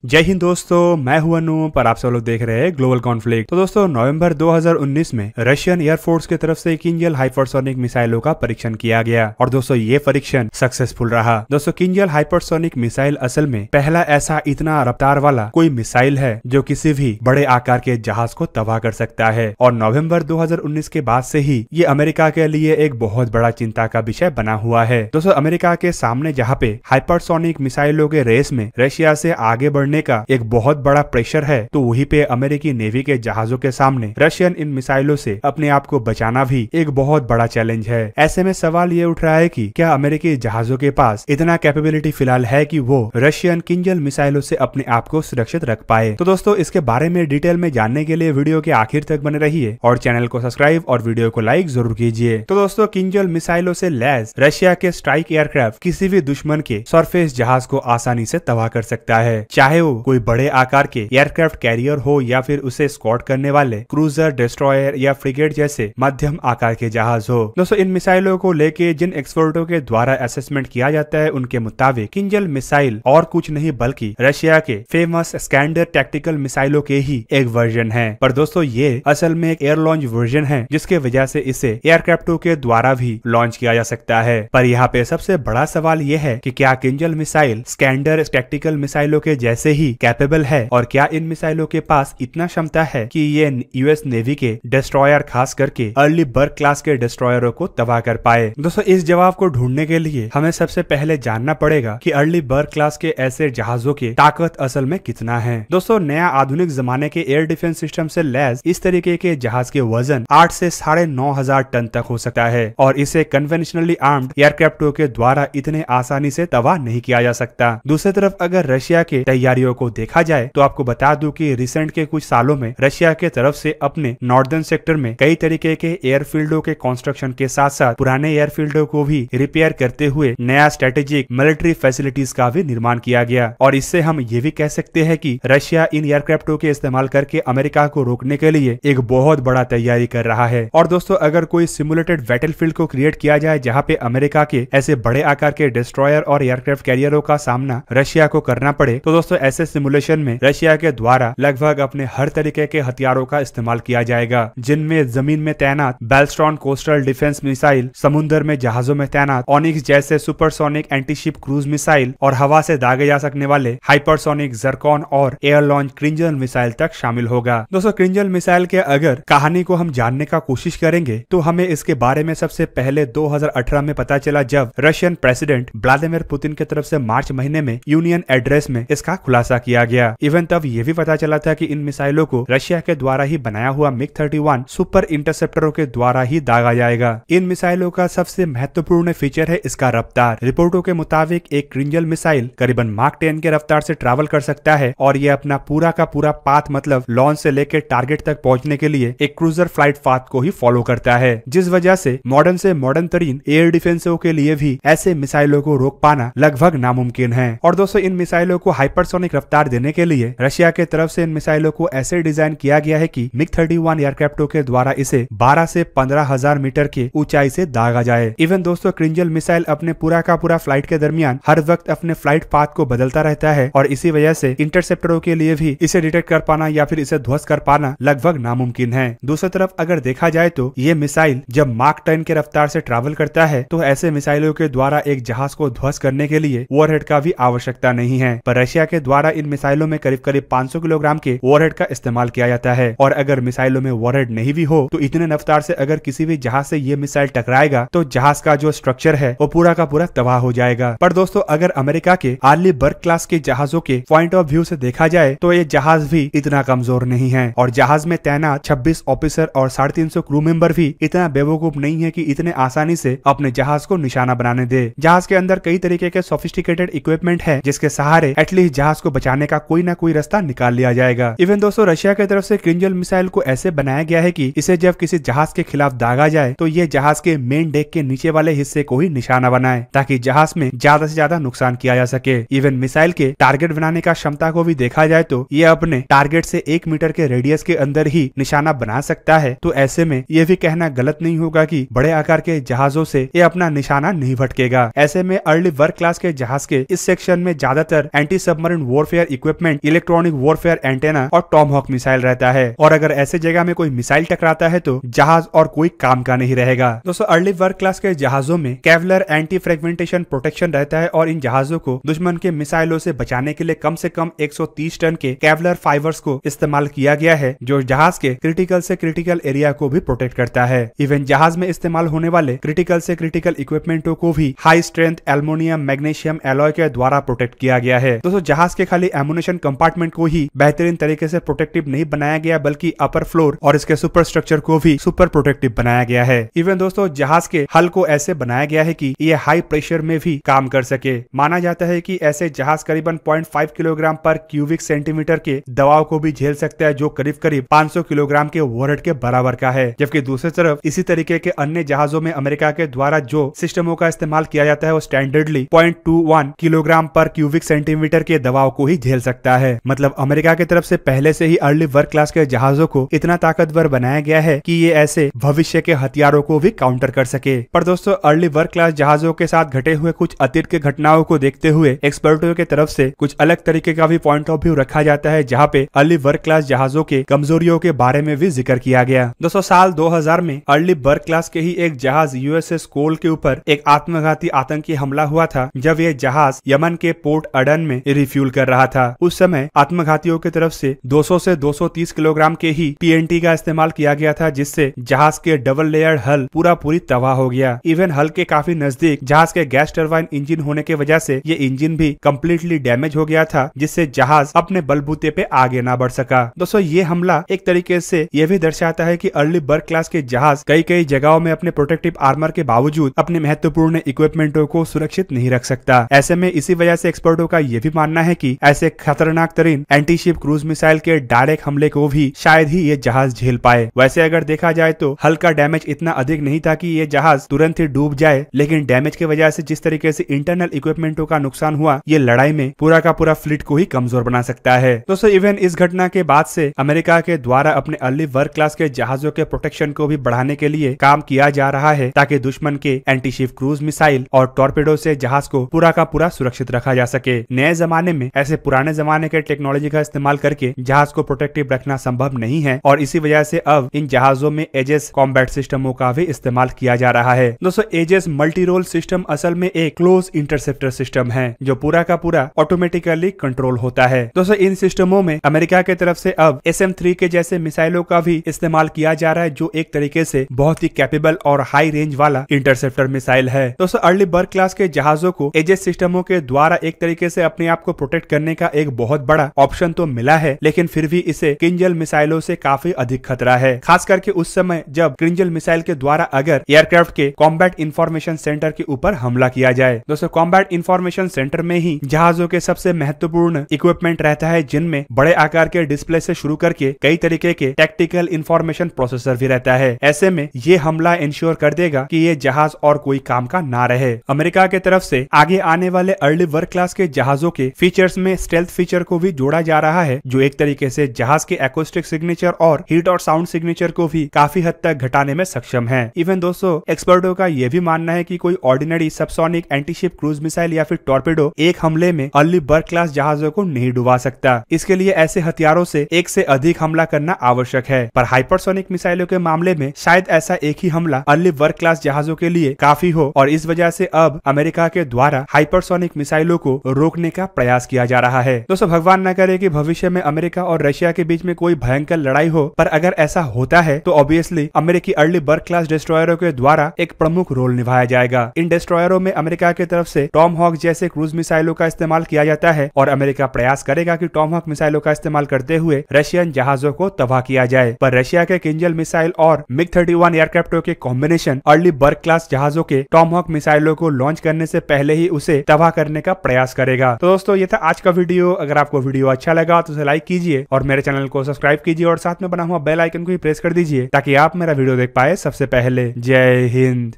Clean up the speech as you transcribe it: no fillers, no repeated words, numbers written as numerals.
जय हिंद दोस्तों, मैं हूं अनु पर आप सब लोग देख रहे हैं ग्लोबल कॉन्फ्लिक्ट। तो दोस्तों नवंबर 2019 में रशियन एयरफोर्स की तरफ से किंजल हाइपरसोनिक मिसाइलों का परीक्षण किया गया और दोस्तों ये परीक्षण सक्सेसफुल रहा। दोस्तों किंजल हाइपरसोनिक मिसाइल असल में पहला ऐसा इतना रफ्तार वाला कोई मिसाइल है जो किसी भी बड़े आकार के जहाज को तबाह कर सकता है और नवंबर 2019 के बाद से ही ये अमेरिका के लिए एक बहुत बड़ा चिंता का विषय बना हुआ है। दोस्तों अमेरिका के सामने जहाँ पे हाइपरसोनिक मिसाइलों के रेस में रशिया से आगे बढ़ने का एक बहुत बड़ा प्रेशर है, तो वहीं पे अमेरिकी नेवी के जहाजों के सामने रशियन इन मिसाइलों से अपने आप को बचाना भी एक बहुत बड़ा चैलेंज है। ऐसे में सवाल ये उठ रहा है कि क्या अमेरिकी जहाजों के पास इतना कैपेबिलिटी फिलहाल है कि वो रशियन किंजल मिसाइलों से अपने आप को सुरक्षित रख पाए। तो दोस्तों इसके बारे में डिटेल में जानने के लिए वीडियो के आखिर तक बने रहिए और चैनल को सब्सक्राइब और वीडियो को लाइक जरूर कीजिए। तो दोस्तों किंजल मिसाइलों से लैस रशिया के स्ट्राइक एयरक्राफ्ट किसी भी दुश्मन के सरफेस जहाज को आसानी से तबाह कर सकता है, चाहे वो कोई बड़े आकार के एयरक्राफ्ट कैरियर हो या फिर उसे स्कॉट करने वाले क्रूजर, डिस्ट्रॉयर या फ्रिगेट जैसे मध्यम आकार के जहाज हो। दोस्तों इन मिसाइलों को लेके जिन एक्सपर्टों के द्वारा असेसमेंट किया जाता है उनके मुताबिक किंजल मिसाइल और कुछ नहीं बल्कि रशिया के फेमस स्कैंडर टैक्टिकल मिसाइलों के ही एक वर्जन है। पर दोस्तों ये असल में एक एयर लॉन्च वर्जन है जिसके वजह से इसे एयरक्राफ्टों के द्वारा भी लॉन्च किया जा सकता है। पर यहाँ पे सबसे बड़ा सवाल ये है कि क्या किंजल मिसाइल स्कैंडर टैक्टिकल मिसाइलों के जैसे ही कैपेबल है और क्या इन मिसाइलों के पास इतना क्षमता है कि ये यूएस नेवी के डिस्ट्रॉयर खास करके अर्ली बर्ग क्लास के डिस्ट्रॉयरों को तबाह कर पाए। दोस्तों इस जवाब को ढूंढने के लिए हमें सबसे पहले जानना पड़ेगा कि अर्ली बर्ग क्लास के ऐसे जहाजों की ताकत असल में कितना है। दोस्तों नया आधुनिक जमाने के एयर डिफेंस सिस्टम से लैस इस तरीके के जहाज के वजन 8 से 9,500 टन तक हो सकता है और इसे कन्वेंशनली आर्म्ड एयरक्राफ्टों के द्वारा इतने आसानी से तबाह नहीं किया जा सकता। दूसरी तरफ अगर रशिया के तैयारियों को देखा जाए तो आपको बता दूं कि रिसेंट के कुछ सालों में रशिया के तरफ से अपने नॉर्दर्न सेक्टर में कई तरीके के एयरफील्डों के कंस्ट्रक्शन के साथ साथ पुराने एयरफील्डों को भी रिपेयर करते हुए नया स्ट्रेटेजिक मिलिट्री फैसिलिटीज का भी निर्माण किया गया और इससे हम ये भी कह सकते हैं कि रशिया इन एयरक्राफ्टों के इस्तेमाल करके अमेरिका को रोकने के लिए एक बहुत बड़ा तैयारी कर रहा है। और दोस्तों अगर कोई सिमुलेटेड बैटलफील्ड को क्रिएट किया जाए जहाँ पे अमेरिका के ऐसे बड़े आकार के डिस्ट्रॉयर और एयरक्राफ्ट कैरियरों का सामना रशिया को करना पड़े, तो दोस्तों ऐसे सिमुलेशन में रशिया के द्वारा लगभग अपने हर तरीके के हथियारों का इस्तेमाल किया जाएगा, जिनमें जमीन में तैनात बैलस्टॉर्म कोस्टल डिफेंस मिसाइल, समुद्र में जहाजों में तैनात ऑनिक्स जैसे सुपरसोनिक एंटीशिप क्रूज मिसाइल और हवा से दागे जा सकने वाले हाइपरसोनिक जर्कॉन और एयर लॉन्च क्रिंजल मिसाइल तक शामिल होगा। दोस्तों क्रिंजल मिसाइल के अगर कहानी को हम जानने का कोशिश करेंगे तो हमें इसके बारे में सबसे पहले 2018 में पता चला जब रशियन प्रेसिडेंट व्लादिमीर पुतिन की तरफ से मार्च महीने में यूनियन एड्रेस में इसका खुलासा किया गया। इवन तब ये भी पता चला था कि इन मिसाइलों को रशिया के द्वारा ही बनाया हुआ MiG-31 सुपर इंटरसेप्टरों के द्वारा ही दागा जाएगा। इन मिसाइलों का सबसे महत्वपूर्ण फीचर है इसका रफ्तार। रिपोर्टों के मुताबिक एक क्रिंजल मिसाइल करीबन माक 10 के रफ्तार से ट्रैवल कर सकता है और ये अपना पूरा का पूरा पाथ मतलब लॉन्च से लेकर टारगेट तक पहुंचने के लिए एक क्रूजर फ्लाइट पाथ को ही फॉलो करता है, जिस वजह से मॉडर्न तरीन एयर डिफेंसों के लिए भी ऐसे मिसाइलों को रोक पाना लगभग नामुमकिन है। और दोस्तों इन मिसाइलों को हाइपरसोनिक रफ्तार देने के लिए रशिया के तरफ से इन मिसाइलों को ऐसे डिजाइन किया गया है कि MiG-31 एयरक्राफ्टों के द्वारा इसे 12 से 15,000 मीटर की ऊंचाई से दागा जाए। इवन दोस्तों क्रिंजल मिसाइल अपने पूरा का पूरा फ्लाइट के दरमियान हर वक्त अपने फ्लाइट पाथ को बदलता रहता है और इसी वजह से इंटरसेप्टरों के लिए भी इसे डिटेक्ट कर पाना या फिर इसे ध्वस्त कर पाना लगभग नामुमकिन है। दूसरी तरफ अगर देखा जाए तो ये मिसाइल जब माक 10 के रफ्तार से ट्रैवल करता है तो ऐसे मिसाइलों के द्वारा एक जहाज को ध्वस्त करने के लिए ओवरहेड का भी आवश्यकता नहीं है। पर रशिया के द्वारा इन मिसाइलों में करीब 500 किलोग्राम के ओवरहेड का इस्तेमाल किया जाता है और अगर मिसाइलों में ओवरहेड नहीं भी हो तो इतने रफ्तार से अगर किसी भी जहाज से ये मिसाइल टकराएगा तो जहाज का जो स्ट्रक्चर है वो पूरा का पूरा तबाह हो जाएगा। पर दोस्तों अगर अमेरिका के अर्ली बर्ग क्लास के जहाजों के पॉइंट ऑफ व्यू से देखा जाए तो ये जहाज भी इतना कमजोर नहीं है और जहाज में तैनात 26 ऑफिसर और 350 क्रू मेंबर भी इतना बेवकूफ नहीं है कि इतने आसानी से अपने जहाज को निशाना बनाने दे। जहाज के अंदर कई तरीके के सोफिस्टिकेटेड इक्विपमेंट है जिसके सहारे एटलीस्ट जहाज को बचाने का कोई ना कोई रास्ता निकाल लिया जाएगा। इवन दोस्तों रशिया की तरफ से क्रिंजल मिसाइल को ऐसे बनाया गया है कि इसे जब किसी जहाज के खिलाफ दागा जाए तो ये जहाज के मेन डेक के नीचे वाले हिस्से को ही निशाना बनाए ताकि जहाज में ज्यादा से ज्यादा नुकसान किया जा सके। इवन मिसाइल के टारगेट बनाने का क्षमता को भी देखा जाए तो ये अपने टारगेट से 1 मीटर के रेडियस के अंदर ही निशाना बना सकता है। तो ऐसे में ये भी कहना गलत नहीं होगा कि बड़े आकार के जहाजों से ये अपना निशाना नहीं भटकेगा। ऐसे में अर्ली वर्ग क्लास के जहाज के इस सेक्शन में ज्यादातर anti submarine warfare equipment, electronic warfare antenna और टॉमहॉक मिसाइल रहता है। और अगर ऐसे जगह में कोई मिसाइल टकराता है तो जहाज और कोई काम का नहीं रहेगा। दोस्तों अर्ली वर्क क्लास के जहाजों में केवलर एंटी फ्रेगमेंटेशन प्रोटेक्शन रहता है और इन जहाजों को दुश्मन के मिसाइलों से बचाने के लिए कम से कम 130 टन के केवलर फाइबर्स को इस्तेमाल किया गया है, जो जहाज के क्रिटिकल से क्रिटिकल एरिया को भी प्रोटेक्ट करता है। इवन जहाज में इस्तेमाल होने वाले क्रिटिकल से क्रिटिकल इक्विपमेंटों को भी high strength aluminium magnesium alloy के द्वारा प्रोटेक्ट किया गया है। दोस्तों जहाज के खाली एमुनेशन कंपार्टमेंट को ही बेहतरीन तरीके से प्रोटेक्टिव नहीं बनाया गया, बल्कि अपर फ्लोर और इसके सुपर स्ट्रक्चर को भी सुपर प्रोटेक्टिव बनाया गया है। इवन दोस्तों जहाज के हल को ऐसे बनाया गया है कि ये हाई प्रेशर में भी काम कर सके। माना जाता है कि ऐसे जहाज करीबन 0.5 किलोग्राम पर क्यूबिक सेंटीमीटर के दबाव को भी झेल सकता है, जो करीब करीब 500 किलोग्राम के ओवरहेड के बराबर का है। जबकि दूसरी तरफ इसी तरीके के अन्य जहाजों में अमेरिका के द्वारा जो सिस्टमों का इस्तेमाल किया जाता है वो स्टैंडर्डली 0.21 किलोग्राम पर क्यूबिक सेंटीमीटर के दबाव को ही झेल सकता है। मतलब अमेरिका की तरफ से पहले से ही अर्ली वर्क क्लास के जहाजों को इतना ताकतवर बनाया गया है कि ये ऐसे भविष्य के हथियारों को भी काउंटर कर सके। पर दोस्तों अर्ली वर्क क्लास जहाजों के साथ घटे हुए कुछ अतिरिक्त घटनाओं को देखते हुए एक्सपर्टों की तरफ से कुछ अलग तरीके का भी पॉइंट ऑफ व्यू रखा जाता है, जहाँ पे अर्ली वर्क क्लास जहाजों के कमजोरियों के बारे में भी जिक्र किया गया। दोस्तों साल 2000 में अर्ली वर्क क्लास के ही एक जहाज यूएसएस कोल के ऊपर एक आत्मघाती आतंकी हमला हुआ था, जब ये जहाज यमन के पोर्ट अडन में रिफ्यूल कर रहा था। उस समय आत्मघातियों की तरफ से 200 से 230 किलोग्राम के ही टीएनटी का इस्तेमाल किया गया था, जिससे जहाज के डबल लेयर्ड हल पूरी तबाह हो गया। इवन हल के काफी नजदीक जहाज के गैस टरबाइन इंजन होने की वजह से ये इंजन भी कम्प्लीटली डैमेज हो गया था, जिससे जहाज अपने बलबूते पे आगे ना बढ़ सका। दोस्तों ये हमला एक तरीके से ये भी दर्शाता है कि अर्ली वर्क क्लास के जहाज कई जगहों में अपने प्रोटेक्टिव आर्मर के बावजूद अपने महत्वपूर्ण इक्विपमेंटों को सुरक्षित नहीं रख सकता। ऐसे में इसी वजह से एक्सपर्टों का ये भी मानना है कि ऐसे खतरनाक तरीन एंटी शिप क्रूज मिसाइल के डायरेक्ट हमले को भी शायद ही ये जहाज झेल पाए। वैसे अगर देखा जाए तो हल का डैमेज इतना अधिक नहीं था कि ये जहाज तुरंत ही डूब जाए, लेकिन डैमेज की वजह से जिस तरीके से इंटरनल इक्विपमेंटों का नुकसान हुआ, ये लड़ाई में पूरा का पूरा फ्लीट को ही कमजोर बना सकता है। दोस्तों इवन इस घटना के बाद से अमेरिका के द्वारा अपने अर्ली वर्क क्लास के जहाजों के प्रोटेक्शन को भी बढ़ाने के लिए काम किया जा रहा है, ताकि दुश्मन के एंटी शिप क्रूज मिसाइल और टॉर्पेडो से जहाज को पूरा का पूरा सुरक्षित रखा जा सके। नए जमाने में ऐसे पुराने जमाने के टेक्नोलॉजी का इस्तेमाल करके जहाज को प्रोटेक्टिव रखना संभव नहीं है, और इसी वजह से अब इन जहाजों में एजेस कॉम्बैट सिस्टमों का भी इस्तेमाल किया जा रहा है। दोस्तों एजेस मल्टी रोल सिस्टम असल में एक क्लोज इंटरसेप्टर सिस्टम है, जो पूरा का पूरा ऑटोमेटिकली कंट्रोल होता है। दोस्तों इन सिस्टमों में अमेरिका की तरफ से अब SM-3 के जैसे मिसाइलों का भी इस्तेमाल किया जा रहा है, जो एक तरीके से बहुत ही कैपेबल और हाई रेंज वाला इंटरसेप्टर मिसाइल है। दोस्तों अर्ली वर्क क्लास के जहाजों को एजेस सिस्टमों के द्वारा एक तरीके से अपने आप को प्रोटेक्ट करने का एक बहुत बड़ा ऑप्शन तो मिला है, लेकिन फिर भी इसे किंजल मिसाइलों से काफी अधिक खतरा है। खास करके उस समय जब किंजल मिसाइल के द्वारा अगर एयरक्राफ्ट के कॉम्बैट इंफॉर्मेशन सेंटर के ऊपर हमला किया जाए। दोस्तों कॉम्बैट इंफॉर्मेशन सेंटर में ही जहाजों के सबसे महत्वपूर्ण इक्विपमेंट रहता है, जिनमें बड़े आकार के डिस्प्ले से शुरू करके कई तरीके के टैक्टिकल इंफॉर्मेशन प्रोसेसर भी रहता है। ऐसे में ये हमला इंश्योर कर देगा कि ये जहाज और कोई काम का ना रहे। अमेरिका के तरफ से आगे आने वाले अर्ली वर्क क्लास के जहाजों के फीचर्स में स्टेल्थ फीचर को भी जोड़ा जा रहा है, जो एक तरीके से जहाज के एक्यूस्टिक सिग्नेचर और हीट और साउंड सिग्नेचर को भी काफी हद तक घटाने में सक्षम है। इवन दोस्तों एक्सपर्टों का यह भी मानना है कि कोई ordinary subsonic antiship cruise missile या फिर टॉर्पेडो एक हमले में अर्ली वर्क क्लास जहाजों को नहीं डुबा सकता। इसके लिए ऐसे हथियारों से एक से अधिक हमला करना आवश्यक है, पर हाइपरसोनिक मिसाइलों के मामले में शायद ऐसा एक ही हमला अर्ली वर्क क्लास जहाजों के लिए काफी हो, और इस वजह से अब अमेरिका के द्वारा हाइपरसोनिक मिसाइलों को रोकने का प्रयास किया जा रहा है। दोस्तों भगवान न करे कि भविष्य में अमेरिका और रशिया के बीच में कोई भयंकर लड़ाई हो, पर अगर ऐसा होता है तो ऑब्वियसली अमेरिकी अर्ली वर्क क्लास डिस्ट्रॉयरों के द्वारा एक प्रमुख रोल निभाया जाएगा। इन डिस्ट्रॉयरों में अमेरिका की तरफ से टॉमहॉक जैसे क्रूज मिसाइलों का इस्तेमाल किया जाता है, और अमेरिका प्रयास करेगा कि टॉमहॉक मिसाइलों का इस्तेमाल करते हुए रशियन जहाजों को तबाह किया जाए। पर रशिया के किंजल मिसाइल और MiG-31 एयरक्राफ्टों के कॉम्बिनेशन अर्ली वर्क क्लास जहाजों के टॉमहॉक मिसाइलों को लॉन्च करने से पहले ही उसे तबाह करने का प्रयास करेगा। तो दोस्तों ये था आज का वीडियो। अगर आपको वीडियो अच्छा लगा तो उसे लाइक कीजिए और मेरे चैनल को सब्सक्राइब कीजिए, और साथ में बना हुआ बेल आइकन को भी प्रेस कर दीजिए ताकि आप मेरा वीडियो देख पाए सबसे पहले। जय हिंद।